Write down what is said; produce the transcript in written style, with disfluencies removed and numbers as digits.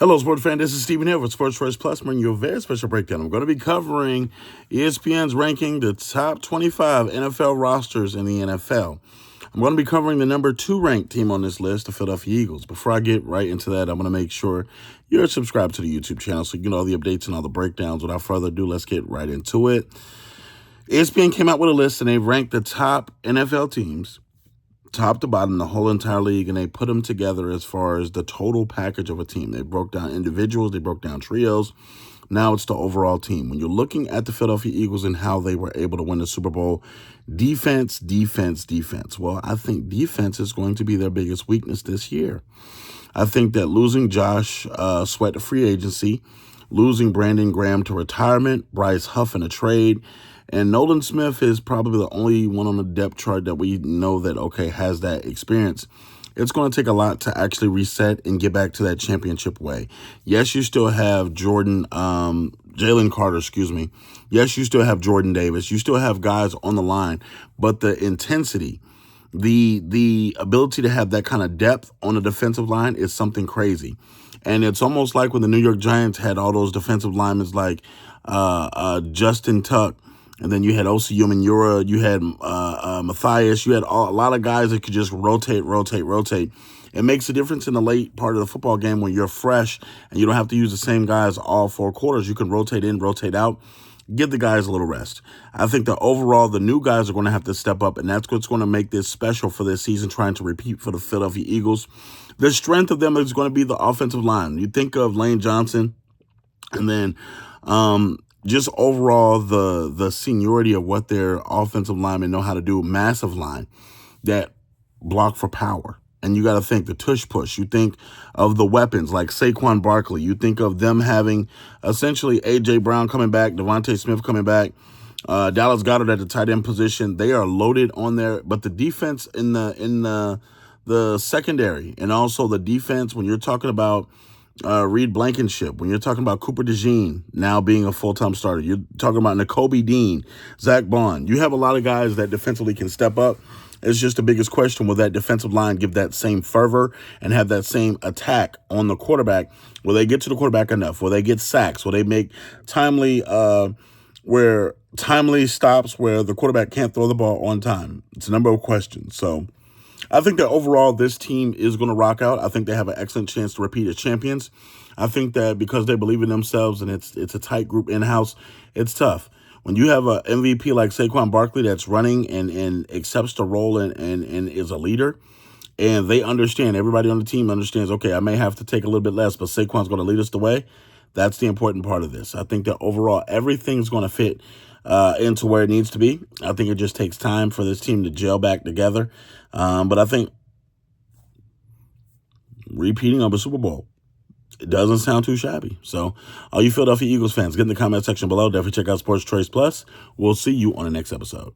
Hello, sports fan. This is Stephen Hill with Sports Choice Plus, bringing you a very special breakdown. I'm going to be covering ESPN's ranking the top 25 NFL rosters in the NFL. I'm going to be covering the number 2 ranked team on this list, the Philadelphia Eagles. Before I get right into that, I'm going to make sure you're subscribed to the YouTube channel so you get all the updates and all the breakdowns. Without further ado, let's get right into it. ESPN came out with a list, and they ranked the top NFL teams, top to bottom, the whole entire league, and they put them together as far as the total package of a team. They broke down individuals, they broke down trios. Now it's the overall team. When you're looking at the Philadelphia Eagles and how they were able to win the Super Bowl, defense. Well, I think defense is going to be their biggest weakness this year. I think that losing Josh Sweat to free agency, losing Brandon Graham to retirement, Bryce Huff in a trade, and Nolan Smith is probably the only one on the depth chart that we know that, okay, has that experience. It's going to take a lot to actually reset and get back to that championship way. Yes, you still have Jalen Carter, Yes, you still have Jordan Davis. You still have guys on the line, but the intensity, the ability to have that kind of depth on the defensive line is something crazy. And it's almost like when the New York Giants had all those defensive linemen like Justin Tuck, and then you had Osi Umenyiora, you had Matthias, you had a lot of guys that could just rotate. It makes a difference in the late part of the football game when you're fresh and you don't have to use the same guys all 4 quarters. You can rotate in, rotate out, give the guys a little rest. I think that overall the new guys are going to have to step up, and that's what's going to make this special for this season, trying to repeat for the Philadelphia Eagles. The strength of them is going to be the offensive line. You think of Lane Johnson, and then just overall the seniority of what their offensive linemen know how to do. Massive line that block for power. And you got to think the tush push. You think of the weapons like Saquon Barkley. You think of them having essentially A.J. Brown coming back, Devontae Smith coming back, Dallas Goedert at the tight end position. They are loaded on there. But the defense in the secondary, and also the defense when you're talking about Reed Blankenship, when you're talking about Cooper DeJean now being a full-time starter, you're talking about Nakobe Dean, Zach Bond. You have a lot of guys that defensively can step up. It's just the biggest question. Will that defensive line give that same fervor and have that same attack on the quarterback? Will they get to the quarterback enough? Will they get sacks? Will they make timely stops where the quarterback can't throw the ball on time? It's a number of questions. So I think that overall this team is going to rock out. I think they have an excellent chance to repeat as champions. I think that because they believe in themselves and it's a tight group in-house, it's tough. When you have an MVP like Saquon Barkley that's running and accepts the role and is a leader, and they understand, everybody on the team understands, okay, I may have to take a little bit less, but Saquon's going to lead us the way. That's the important part of this. I think that overall everything's going to fit into where it needs to be. I think it just takes time for this team to gel back together. But I think repeating of a Super Bowl, it doesn't sound too shabby. So all you Philadelphia Eagles fans, get in the comment section below. Definitely check out Sports Choice Plus. We'll see you on the next episode.